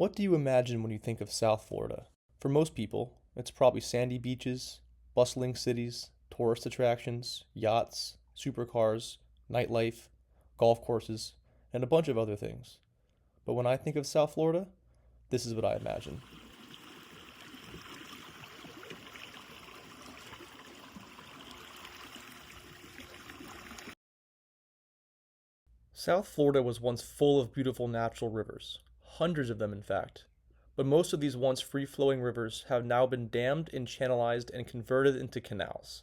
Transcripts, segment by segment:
What do you imagine when you think of South Florida? For most people, it's probably sandy beaches, bustling cities, tourist attractions, yachts, supercars, nightlife, golf courses, and a bunch of other things. But when I think of South Florida, this is what I imagine. South Florida was once full of beautiful natural rivers, hundreds of them in fact. But most of these once free-flowing rivers have now been dammed and channelized and converted into canals.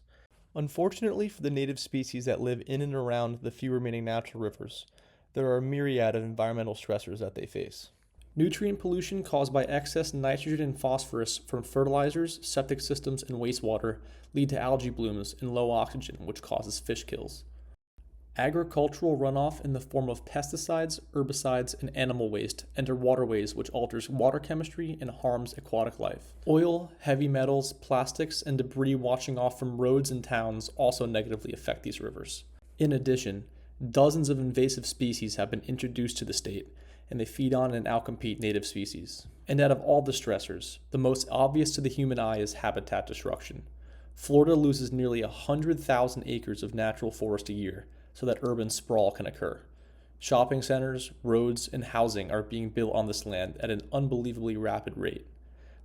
Unfortunately for the native species that live in and around the few remaining natural rivers, there are a myriad of environmental stressors that they face. Nutrient pollution caused by excess nitrogen and phosphorus from fertilizers, septic systems, and wastewater lead to algae blooms and low oxygen, which causes fish kills. Agricultural runoff in the form of pesticides, herbicides, and animal waste enter waterways, which alters water chemistry and harms aquatic life. Oil, heavy metals, plastics, and debris washing off from roads and towns also negatively affect these rivers. In addition, dozens of invasive species have been introduced to the state, and they feed on and outcompete native species. And out of all the stressors, the most obvious to the human eye is habitat destruction. Florida loses nearly 100,000 acres of natural forest a year, so that urban sprawl can occur. Shopping centers, roads, and housing are being built on this land at an unbelievably rapid rate.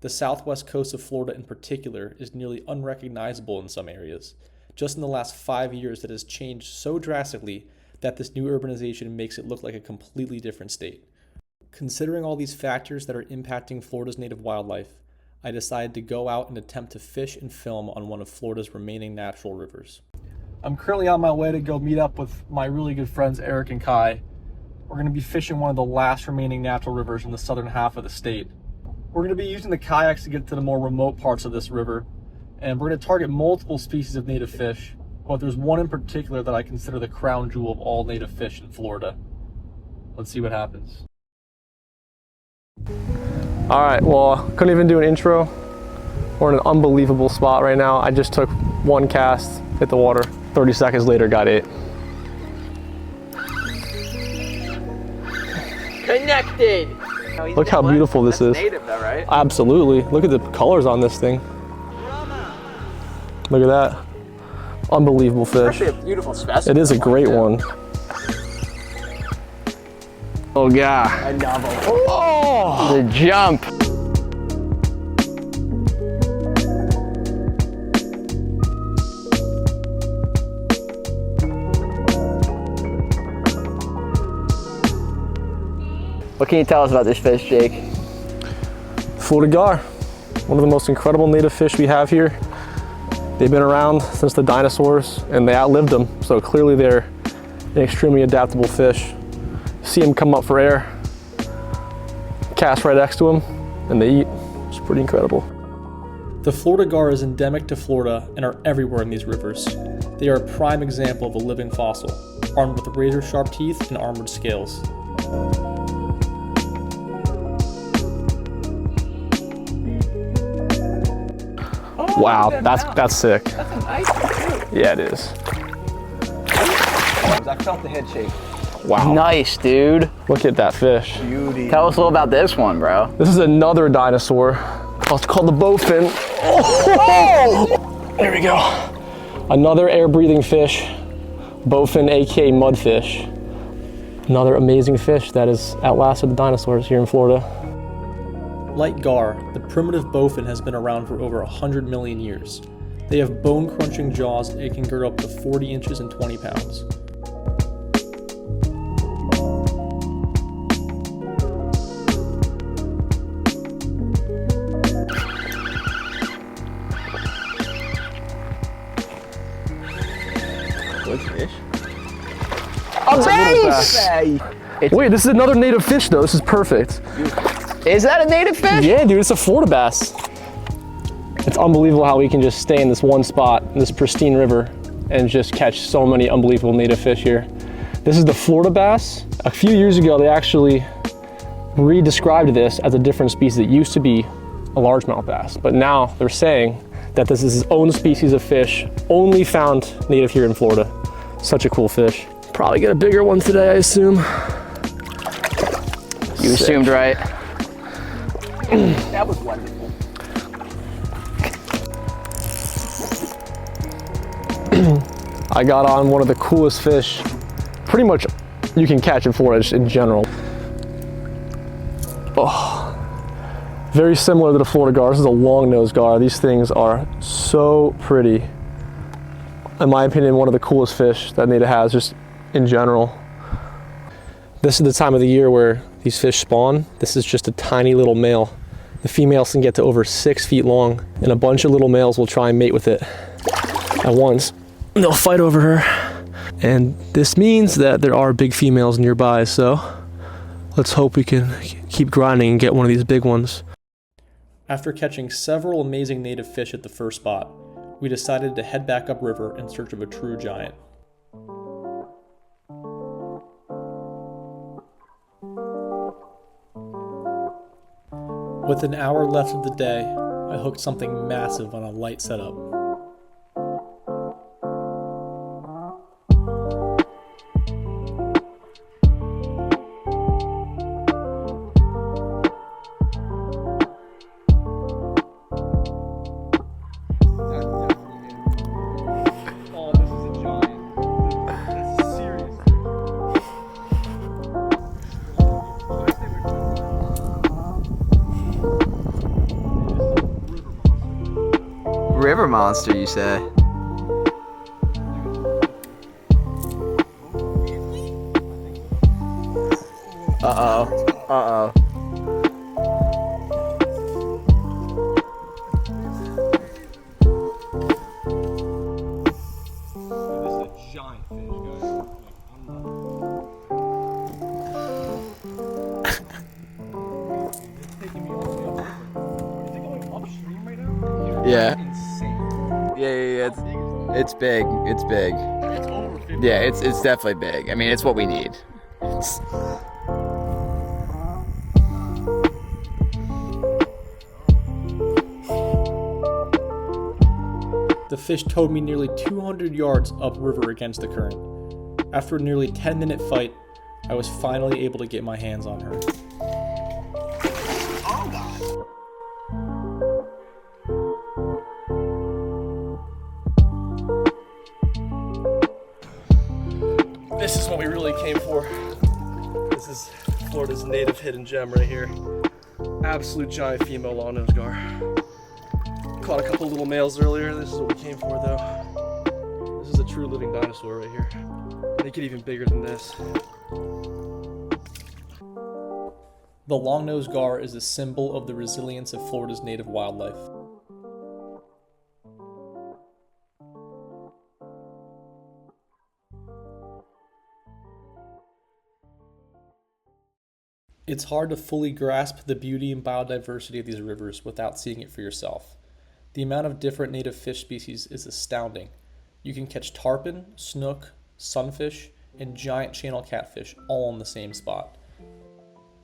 The southwest coast of Florida in particular is nearly unrecognizable in some areas. Just in the last 5 years, it has changed so drastically that this new urbanization makes it look like a completely different state. Considering all these factors that are impacting Florida's native wildlife, I decided to go out and attempt to fish and film on one of Florida's remaining natural rivers. I'm currently on my way to go meet up with my really good friends Eric and Kai. We're going to be fishing one of the last remaining natural rivers in the southern half of the state. We're going to be using the kayaks to get to the more remote parts of this river, and we're going to target multiple species of native fish, but there's one in particular that I consider the crown jewel of all native fish in Florida. Let's see what happens. All right, well, couldn't even do an intro. We're in an unbelievable spot right now. I just took one cast, hit the water. 30 seconds later, got it. Connected! Look how beautiful this is. Native though, right? Absolutely. Look at the colors on this thing. Look at that. Unbelievable fish. It's actually a beautiful specimen. It is a great one. Oh yeah. Another one. Oh, the jump. What can you tell us about this fish, Jake? Florida gar, one of the most incredible native fish we have here. They've been around since the dinosaurs and they outlived them, so clearly they're an extremely adaptable fish. See them come up for air, cast right next to them, and they eat. It's pretty incredible. The Florida gar is endemic to Florida and are everywhere in these rivers. They are a prime example of a living fossil, armed with razor-sharp teeth and armored scales. Wow, that's sick. That's a nice one. Yeah, it is. I felt the head shake. Wow. Nice, dude. Look at that fish. Beauty. Tell us a little about this one, bro. This is another dinosaur. It's called the bowfin. Oh! There we go. Another air-breathing fish. Bowfin, aka mudfish. Another amazing fish that has outlasted the dinosaurs here in Florida. Like gar, the primitive bowfin has been around for over 100 million years. They have bone-crunching jaws and can gird up to 40 inches and 20 pounds. Good fish. A bass! Wait, this is another native fish though. This is perfect. Is that a native fish? Yeah, dude, it's a Florida bass. It's unbelievable how we can just stay in this one spot, in this pristine river, and just catch so many unbelievable native fish here. This is the Florida bass. A few years ago, they actually re-described this as a different species. It used to be a largemouth bass, but now they're saying that this is its own species of fish, only found native here in Florida. Such a cool fish. Probably get a bigger one today, I assume. You assumed right. That was wonderful. I got on one of the coolest fish pretty much you can catch in Florida just in general. Oh, very similar to the Florida gar. This is a long-nosed gar. These things are so pretty. In my opinion, one of the coolest fish that Native has just in general. This is the time of the year where these fish spawn. This is just a tiny little male. The females can get to over 6 feet long, and a bunch of little males will try and mate with it at once. They'll fight over her. And this means that there are big females nearby, so let's hope we can keep grinding and get one of these big ones. After catching several amazing native fish at the first spot, we decided to head back upriver in search of a true giant. With an hour left of the day, I hooked something massive on a light setup. River monster, you say? Uh-oh. Uh-oh. This is a giant fish, guys. It's taking me all the way up. Is it going upstream right now? Yeah. Insane. Yeah. It's big. It's big. It's over 50. Yeah, it's definitely big. I mean, it's what we need. It's... The fish towed me nearly 200 yards upriver against the current. After a nearly 10-minute fight, I was finally able to get my hands on her. This is what we really came for. This is Florida's native hidden gem right here. Absolute giant female long-nosed gar. Caught a couple little males earlier. This is what we came for though. This is a true living dinosaur right here. They get even bigger than this. The long-nosed gar is a symbol of the resilience of Florida's native wildlife. It's hard to fully grasp the beauty and biodiversity of these rivers without seeing it for yourself. The amount of different native fish species is astounding. You can catch tarpon, snook, sunfish, and giant channel catfish all in the same spot.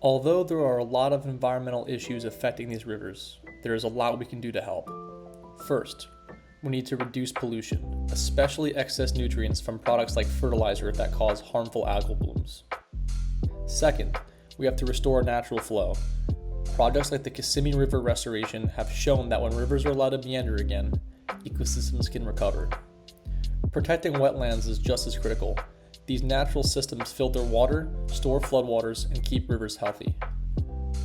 Although there are a lot of environmental issues affecting these rivers, there is a lot we can do to help. First, we need to reduce pollution, especially excess nutrients from products like fertilizer that cause harmful algal blooms. Second, we have to restore natural flow. Projects like the Kissimmee River Restoration have shown that when rivers are allowed to meander again, ecosystems can recover. Protecting wetlands is just as critical. These natural systems filter water, store floodwaters, and keep rivers healthy.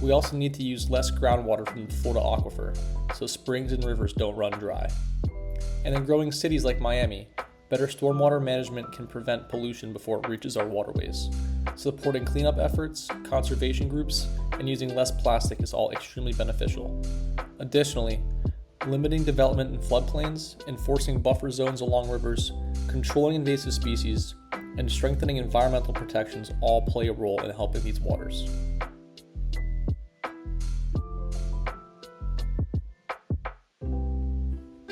We also need to use less groundwater from the Florida aquifer, so springs and rivers don't run dry. And in growing cities like Miami, better stormwater management can prevent pollution before it reaches our waterways. Supporting cleanup efforts, conservation groups, and using less plastic is all extremely beneficial. Additionally, limiting development in floodplains, enforcing buffer zones along rivers, controlling invasive species, and strengthening environmental protections all play a role in helping these waters.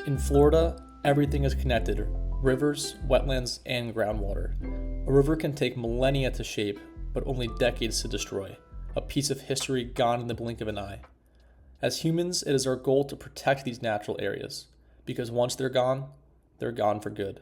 In Florida, everything is connected: rivers, wetlands, and groundwater. A river can take millennia to shape, but only decades to destroy. A piece of history gone in the blink of an eye. As humans, it is our goal to protect these natural areas, because once they're gone for good.